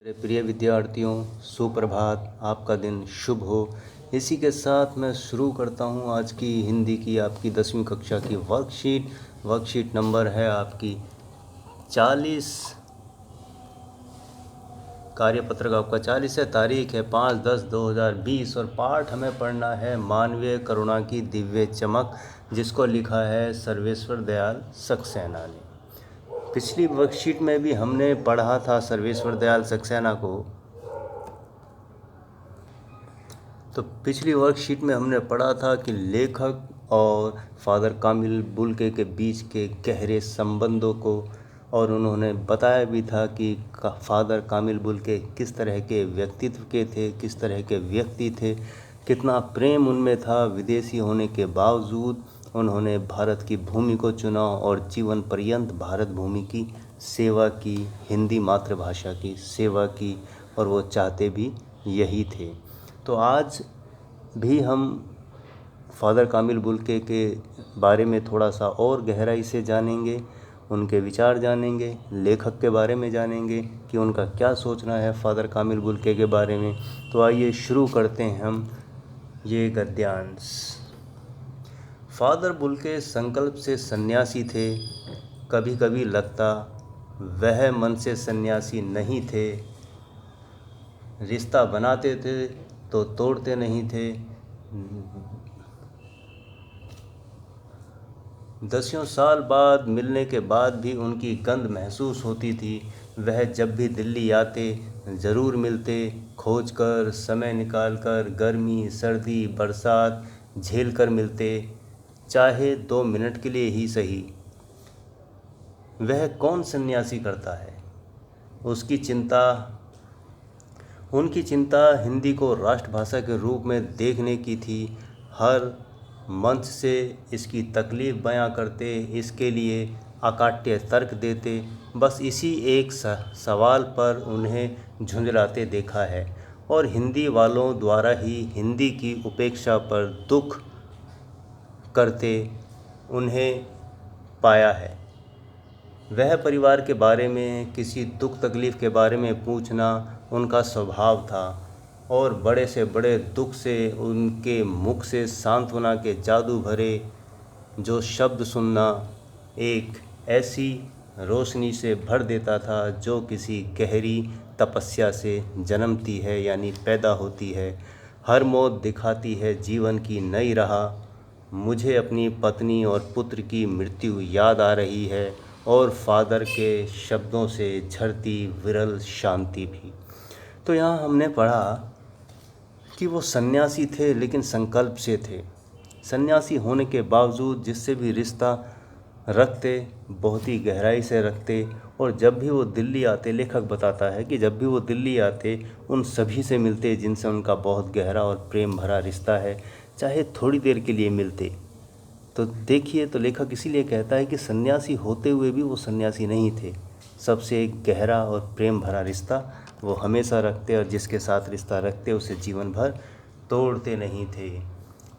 मेरे प्रिय विद्यार्थियों, सुप्रभात। आपका दिन शुभ हो। इसी के साथ मैं शुरू करता हूँ आज की हिंदी की आपकी 10वीं कक्षा की वर्कशीट नंबर है आपकी 40। कार्यपत्रक आपका 40 है। तारीख है 5/10/2020 और पाठ हमें पढ़ना है मानवीय करुणा की दिव्य चमक, जिसको लिखा है सर्वेश्वर दयाल सक्सेना ने। पिछली वर्कशीट में भी हमने पढ़ा था सर्वेश्वर दयाल सक्सेना को। तो पिछली वर्कशीट में हमने पढ़ा था कि लेखक और फादर कामिल बुल्के के बीच के गहरे संबंधों को, और उन्होंने बताया भी था कि फादर कामिल बुल्के किस तरह के व्यक्तित्व के थे, किस तरह के व्यक्ति थे, कितना प्रेम उनमें था। विदेशी होने के बावजूद उन्होंने भारत की भूमि को चुना और जीवन पर्यंत भारत भूमि की सेवा की, हिंदी मातृभाषा की सेवा की, और वो चाहते भी यही थे। तो आज भी हम फादर कामिल बुल्के के बारे में थोड़ा सा और गहराई से जानेंगे, उनके विचार जानेंगे, लेखक के बारे में जानेंगे कि उनका क्या सोचना है फादर कामिल बुल्के के बारे में। तो आइए शुरू करते हैं हम ये गद्यांश। फादर बुल्के संकल्प से सन्यासी थे। कभी कभी लगता वह मन से सन्यासी नहीं थे। रिश्ता बनाते थे तो तोड़ते नहीं थे। 10 साल बाद मिलने के बाद भी उनकी गंध महसूस होती थी। वह जब भी दिल्ली आते ज़रूर मिलते, खोज कर, समय निकाल कर, गर्मी, सर्दी, बरसात झेल कर मिलते, चाहे 2 मिनट के लिए ही सही। वह कौन सन्यासी करता है? उनकी चिंता हिंदी को राष्ट्रभाषा के रूप में देखने की थी। हर मंच से इसकी तकलीफ़ बयां करते, इसके लिए अकाट्य तर्क देते। बस इसी एक सवाल पर उन्हें झुंझलाते देखा है, और हिंदी वालों द्वारा ही हिंदी की उपेक्षा पर दुख करते उन्हें पाया है। वह परिवार के बारे में, किसी दुख तकलीफ़ के बारे में पूछना उनका स्वभाव था, और बड़े से बड़े दुख से उनके मुख से सांत्वना के जादू भरे जो शब्द सुनना एक ऐसी रोशनी से भर देता था जो किसी गहरी तपस्या से जन्मती है, यानी पैदा होती है। हर मौत दिखाती है जीवन की नई राह। मुझे अपनी पत्नी और पुत्र की मृत्यु याद आ रही है, और फादर के शब्दों से झरती विरल शांति भी। तो यहाँ हमने पढ़ा कि वो सन्यासी थे, लेकिन संकल्प से थे। सन्यासी होने के बावजूद जिससे भी रिश्ता रखते, बहुत ही गहराई से रखते, और जब भी वो दिल्ली आते, लेखक बताता है कि जब भी वो दिल्ली आते उन सभी से मिलते जिनसे उनका बहुत गहरा और प्रेम भरा रिश्ता है, चाहे थोड़ी देर के लिए मिलते। तो देखिए, तो लेखक इसीलिए कहता है कि सन्यासी होते हुए भी वो सन्यासी नहीं थे। सबसे एक गहरा और प्रेम भरा रिश्ता वो हमेशा रखते, और जिसके साथ रिश्ता रखते उसे जीवन भर तोड़ते नहीं थे।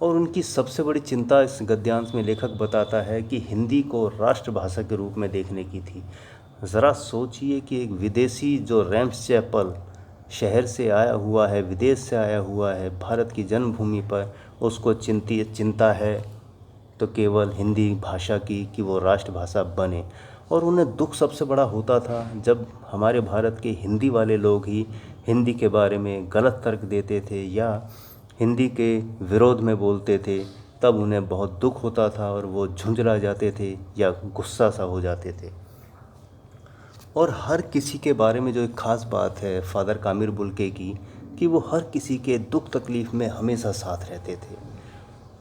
और उनकी सबसे बड़ी चिंता इस गद्यांश में लेखक बताता है कि हिंदी को राष्ट्रभाषा के रूप में देखने की थी। ज़रा सोचिए कि एक विदेशी जो रैम्सचैपल शहर से आया हुआ है, विदेश से आया हुआ है, भारत की जन्मभूमि पर, उसको चिंता है तो केवल हिंदी भाषा की कि वो राष्ट्रभाषा बने। और उन्हें दुख सबसे बड़ा होता था जब हमारे भारत के हिंदी वाले लोग ही हिंदी के बारे में गलत तर्क देते थे या हिंदी के विरोध में बोलते थे, तब उन्हें बहुत दुख होता था और वो झुंझला जाते थे या गुस्सा सा हो जाते थे। और हर किसी के बारे में जो एक ख़ास बात है फादर कामिल बुल्के की, कि वो हर किसी के दुख तकलीफ़ में हमेशा साथ रहते थे।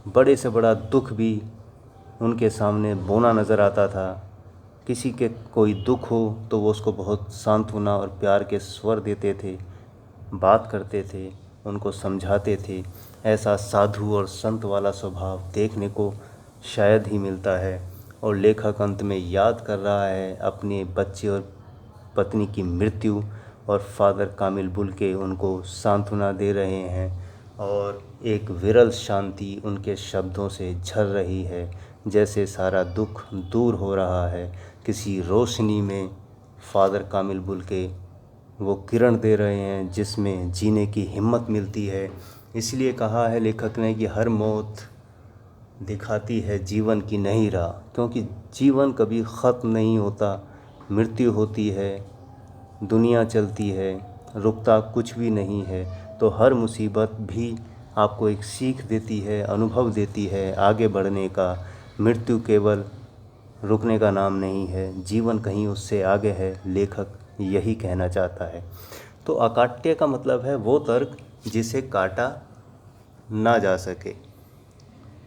बड़े से बड़ा दुख भी उनके सामने बौना नज़र आता था। किसी के कोई दुख हो तो वो उसको बहुत सांत्वना और प्यार के स्वर देते थे, बात करते थे, उनको समझाते थे। ऐसा साधु और संत वाला स्वभाव देखने को शायद ही मिलता है। और लेखक अंत में याद कर रहा है अपने बच्चे और पत्नी की मृत्यु, और फादर कामिल बुल्के उनको सांत्वना दे रहे हैं, और एक विरल शांति उनके शब्दों से झर रही है, जैसे सारा दुख दूर हो रहा है। किसी रोशनी में फादर कामिल बुल्के वो किरण दे रहे हैं जिसमें जीने की हिम्मत मिलती है। इसलिए कहा है लेखक ने कि हर मौत दिखाती है जीवन की नई राह, क्योंकि जीवन कभी ख़त्म नहीं होता। मृत्यु होती है, दुनिया चलती है, रुकता कुछ भी नहीं है। तो हर मुसीबत भी आपको एक सीख देती है, अनुभव देती है आगे बढ़ने का। मृत्यु केवल रुकने का नाम नहीं है, जीवन कहीं उससे आगे है, लेखक यही कहना चाहता है। तो अकाट्य का मतलब है वो तर्क जिसे काटा ना जा सके,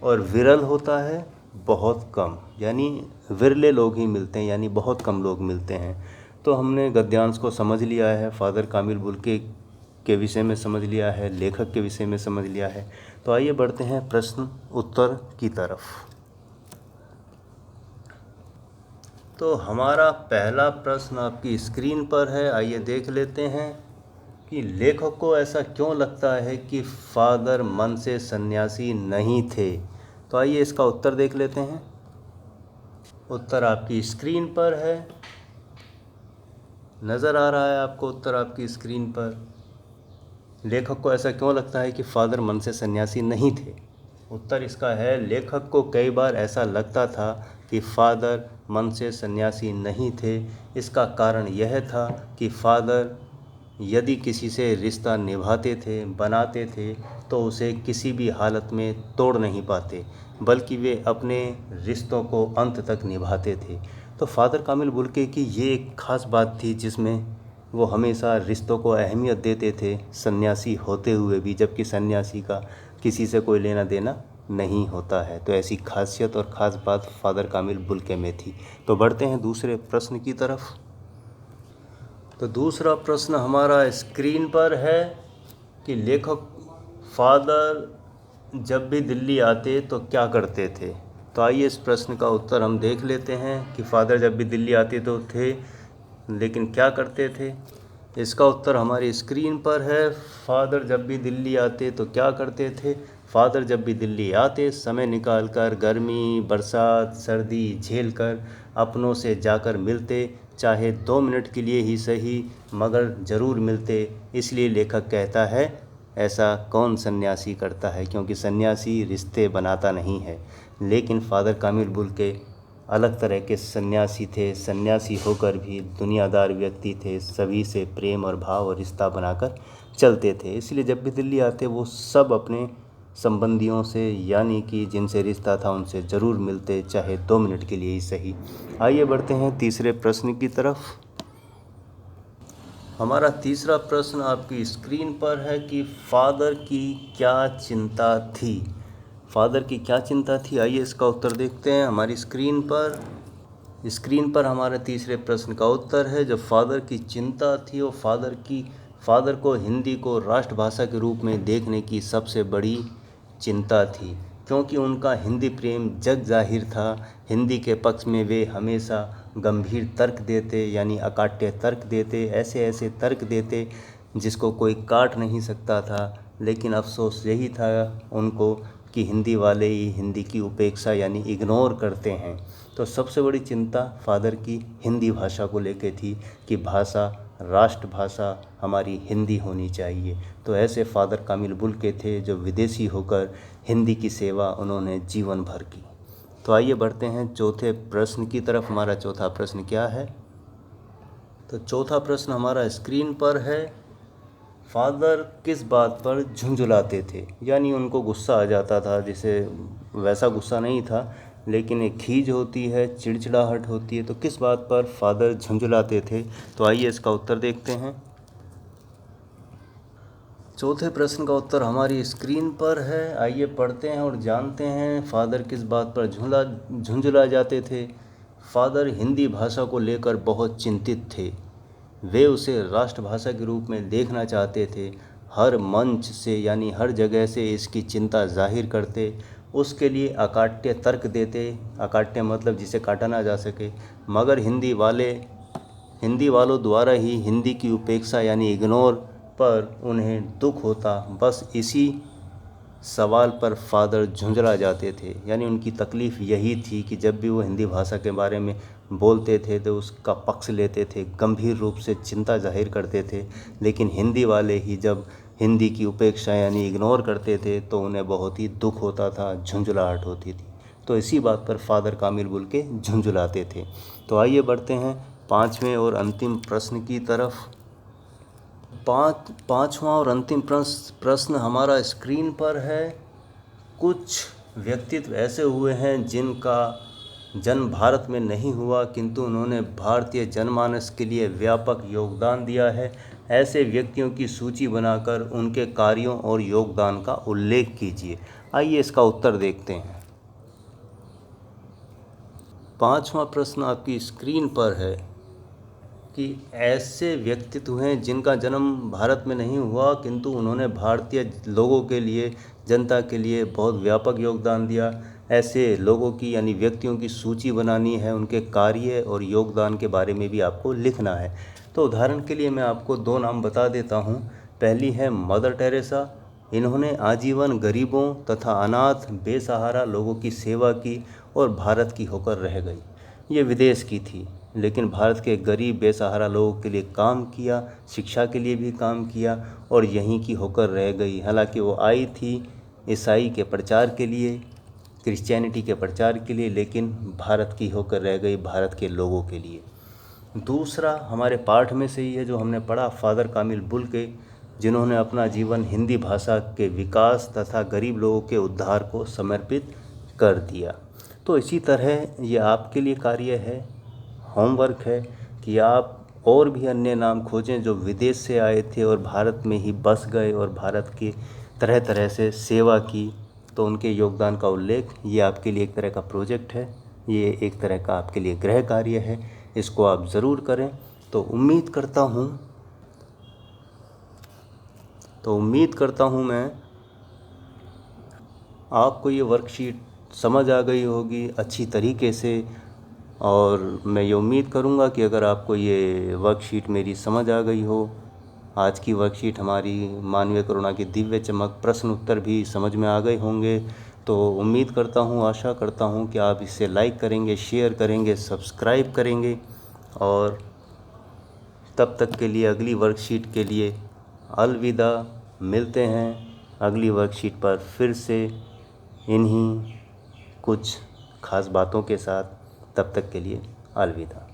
और विरल होता है बहुत कम, यानी विरले लोग ही मिलते हैं, यानी बहुत कम लोग मिलते हैं। तो हमने गद्यांश को समझ लिया है, फादर कामिल बुल्के के विषय में समझ लिया है, लेखक के विषय में समझ लिया है। तो आइए बढ़ते हैं प्रश्न उत्तर की तरफ। तो हमारा पहला प्रश्न आपकी स्क्रीन पर है, आइए देख लेते हैं कि लेखक को ऐसा क्यों लगता है कि फादर मन से सन्यासी नहीं थे। तो आइए इसका उत्तर देख लेते हैं। उत्तर आपकी स्क्रीन पर है, नज़र आ रहा है आपको उत्तर आपकी स्क्रीन पर। लेखक को ऐसा क्यों लगता है कि फादर मन से सन्यासी नहीं थे। उत्तर इसका है, लेखक को कई बार ऐसा लगता था कि फादर मन से सन्यासी नहीं थे। इसका कारण यह था कि फादर यदि किसी से रिश्ता निभाते थे, बनाते थे, तो उसे किसी भी हालत में तोड़ नहीं पाते, बल्कि वे अपने रिश्तों को अंत तक निभाते थे। तो फादर कामिल बुल्के की ये एक ख़ास बात थी जिसमें वो हमेशा रिश्तों को अहमियत देते थे, सन्यासी होते हुए भी, जबकि सन्यासी का किसी से कोई लेना देना नहीं होता है। तो ऐसी खासियत और ख़ास बात फादर कामिल बुल्के में थी। तो बढ़ते हैं दूसरे प्रश्न की तरफ। तो दूसरा प्रश्न हमारा स्क्रीन पर है कि लेखक फादर जब भी दिल्ली आते तो क्या करते थे। तो आइए इस प्रश्न का उत्तर हम देख लेते हैं कि फादर जब भी दिल्ली आते तो थे, लेकिन क्या करते थे। इसका उत्तर हमारी स्क्रीन पर है। फादर जब भी दिल्ली आते तो क्या करते थे। फादर जब भी दिल्ली आते समय निकाल कर, गर्मी, बरसात, सर्दी झेल कर अपनों से जाकर मिलते, चाहे 2 मिनट के लिए ही सही, मगर ज़रूर मिलते। इसलिए लेखक कहता है ऐसा कौन सन्यासी करता है, क्योंकि सन्यासी रिश्ते बनाता नहीं है। लेकिन फादर कामिल बुल्के अलग तरह के सन्यासी थे। सन्यासी होकर भी दुनियादार व्यक्ति थे, सभी से प्रेम और भाव और रिश्ता बनाकर चलते थे। इसलिए जब भी दिल्ली आते वो सब अपने संबंधियों से, यानी कि जिनसे रिश्ता था, उनसे ज़रूर मिलते, चाहे 2 मिनट के लिए ही सही। आइए बढ़ते हैं तीसरे प्रश्न की तरफ। हमारा तीसरा प्रश्न आपकी स्क्रीन पर है कि फादर की क्या चिंता थी। फादर की क्या चिंता थी, आइए इसका उत्तर देखते हैं हमारी स्क्रीन पर। स्क्रीन पर हमारे तीसरे प्रश्न का उत्तर है, जो फादर की चिंता थी वो फादर को हिंदी को राष्ट्रभाषा के रूप में देखने की सबसे बड़ी चिंता थी, क्योंकि उनका हिंदी प्रेम जग जाहिर था। हिंदी के पक्ष में वे हमेशा गंभीर तर्क देते, यानी अकाट्य तर्क देते, ऐसे ऐसे तर्क देते जिसको कोई काट नहीं सकता था। लेकिन अफसोस यही था उनको कि हिंदी वाले ही हिंदी की उपेक्षा यानी इग्नोर करते हैं। तो सबसे बड़ी चिंता फादर की हिंदी भाषा को लेकर थी कि भाषा, राष्ट्रभाषा हमारी हिंदी होनी चाहिए। तो ऐसे फादर कामिल बुल्के थे जो विदेशी होकर हिंदी की सेवा उन्होंने जीवन भर की। तो आइए बढ़ते हैं चौथे प्रश्न की तरफ। हमारा चौथा प्रश्न क्या है। तो चौथा प्रश्न हमारा स्क्रीन पर है, फादर किस बात पर झुंझुलाते थे, यानी उनको गुस्सा आ जाता था, जिसे वैसा गुस्सा नहीं था लेकिन एक खीज होती है, चिड़चिड़ाहट होती है। तो किस बात पर फादर झुंझुलाते थे। तो आइए इसका उत्तर देखते हैं। चौथे प्रश्न का उत्तर हमारी स्क्रीन पर है, आइए पढ़ते हैं और जानते हैं फादर किस बात पर झुंझुला जाते थे। फादर हिंदी भाषा को लेकर बहुत चिंतित थे। वे उसे राष्ट्रभाषा के रूप में देखना चाहते थे। हर मंच से, यानी हर जगह से इसकी चिंता जाहिर करते। उसके लिए अकाट्य तर्क देते, अकाट्य मतलब जिसे काटा ना जा सके, मगर हिंदी वालों द्वारा ही हिंदी की उपेक्षा यानी इग्नोर पर उन्हें दुख होता। बस इसी सवाल पर फादर झुंझला जाते थे, यानी उनकी तकलीफ़ यही थी कि जब भी वो हिंदी भाषा के बारे में बोलते थे तो उसका पक्ष लेते थे, गंभीर रूप से चिंता जाहिर करते थे। लेकिन हिंदी वाले ही जब हिंदी की उपेक्षा यानी इग्नोर करते थे तो उन्हें बहुत ही दुख होता था, झुंझलाहट होती थी। तो इसी बात पर फादर कामिल बुल्के झुंझलाते थे। तो आइए बढ़ते हैं पाँचवें और अंतिम प्रश्न की तरफ। पाँचवां और अंतिम प्रश्न हमारा स्क्रीन पर है। कुछ व्यक्तित्व ऐसे हुए हैं जिनका जन्म भारत में नहीं हुआ किंतु उन्होंने भारतीय जनमानस के लिए व्यापक योगदान दिया है। ऐसे व्यक्तियों की सूची बनाकर उनके कार्यों और योगदान का उल्लेख कीजिए। आइए इसका उत्तर देखते हैं। पाँचवां प्रश्न आपकी स्क्रीन पर है कि ऐसे व्यक्तित्व हैं जिनका जन्म भारत में नहीं हुआ किंतु उन्होंने भारतीय लोगों के लिए, जनता के लिए बहुत व्यापक योगदान दिया। ऐसे लोगों की यानी व्यक्तियों की सूची बनानी है, उनके कार्य और योगदान के बारे में भी आपको लिखना है। तो उदाहरण के लिए मैं आपको दो नाम बता देता हूँ। पहली है मदर टेरेसा। इन्होंने आजीवन गरीबों तथा अनाथ बेसहारा लोगों की सेवा की और भारत की होकर रह गई। ये विदेश की थी लेकिन भारत के गरीब बेसहारा लोगों के लिए काम किया, शिक्षा के लिए भी काम किया और यहीं की होकर रह गई। हालांकि वो आई थी ईसाई के प्रचार के लिए, क्रिश्चियनिटी के प्रचार के लिए, लेकिन भारत की होकर रह गई, भारत के लोगों के लिए। दूसरा हमारे पाठ में से ही है जो हमने पढ़ा, फादर कामिल बुल्के, जिन्होंने अपना जीवन हिंदी भाषा के विकास तथा गरीब लोगों के उद्धार को समर्पित कर दिया। तो इसी तरह ये आपके लिए कार्य है, होमवर्क है कि आप और भी अन्य नाम खोजें जो विदेश से आए थे और भारत में ही बस गए और भारत की तरह तरह से सेवा की। तो उनके योगदान का उल्लेख, ये आपके लिए एक तरह का प्रोजेक्ट है, ये एक तरह का आपके लिए गृह कार्य है। इसको आप ज़रूर करें। तो उम्मीद करता हूँ मैं आपको ये वर्कशीट समझ आ गई होगी अच्छी तरीके से। और मैं ये उम्मीद करूँगा कि अगर आपको ये वर्कशीट मेरी समझ आ गई हो, आज की वर्कशीट हमारी मानवीय करुणा की दिव्य चमक प्रश्न उत्तर भी समझ में आ गए होंगे, तो उम्मीद करता हूँ, आशा करता हूँ कि आप इसे लाइक करेंगे, शेयर करेंगे, सब्सक्राइब करेंगे। और तब तक के लिए अगली वर्कशीट के लिए अलविदा। मिलते हैं अगली वर्कशीट पर फिर से इन्हीं कुछ खास बातों के साथ। तब तक के लिए अलविदा।